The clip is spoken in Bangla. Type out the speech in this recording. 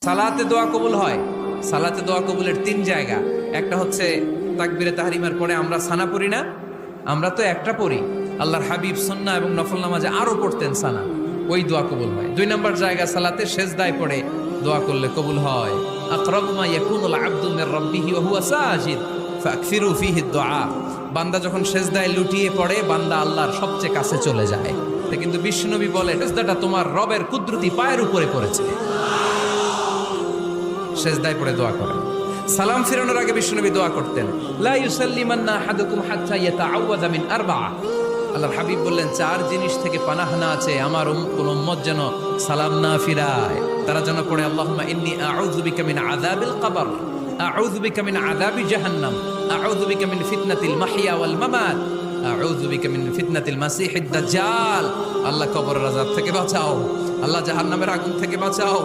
সালাতে দোয়া কবুল হয়। সালাতে দোয়া কবুলের 3 জায়গা। একটা হচ্ছে তাকবীরে তাহরিমার পরে আমরা সানা পড়ি না, আমরা তো একটা পড়ি। আল্লাহর হাবিব সুন্নাহ এবং নফল নামাজে আরো পড়তেন সানা, ওই দোয়া কবুল হয়। 2 নম্বর জায়গা সালাতে সেজদায় পড়ে দোয়া করলে কবুল হয়। আকরাবু মা ইয়াকুনুল আবদু মির রাব্বিহি ওয়া হুয়া সাজিদ ফাকসিরু ফীহি দুআ। বান্দা যখন সেজদায় লুটিয়ে পড়ে বান্দা আল্লাহর সবচেয়ে কাছে চলে যায়। কিন্তু বিশ্বনবী বলে সেজদাটা তোমার রবের কুদরতি পায়ের উপরে পড়েছে। সেজদায় পড়ে দোয়া করেন। সালাম ফিরানোর আগে বিশ্বনবী দোয়া করতেন, লা ইউসাল্লিমান্না আহাদুকুম হাত্তা ইয়াতাআওয়াযা মিন আরবা'a। আল্লাহর হাবিব বললেন 4 জিনিস থেকে পানাহ না আছে আমার কোন উম্মত যেন সালাম না ফিরায়। তারা যেন পড়ে আল্লাহুম্মা ইন্নী আউযু বিকা মিন আযাবিল কবর, আউযু বিকা মিন আযাবি জাহান্নাম, আউযু বিকা মিন ফিতনাতিল মাহইয়া ওয়াল মামাত, আউযু বিকা মিন ফিতনাতিল মাসিহিদ দাজ্জাল। আল্লাহ কবরের আযাব থেকে বাঁচাও, আল্লাহ জাহান্নামের আগুন থেকে বাঁচাও।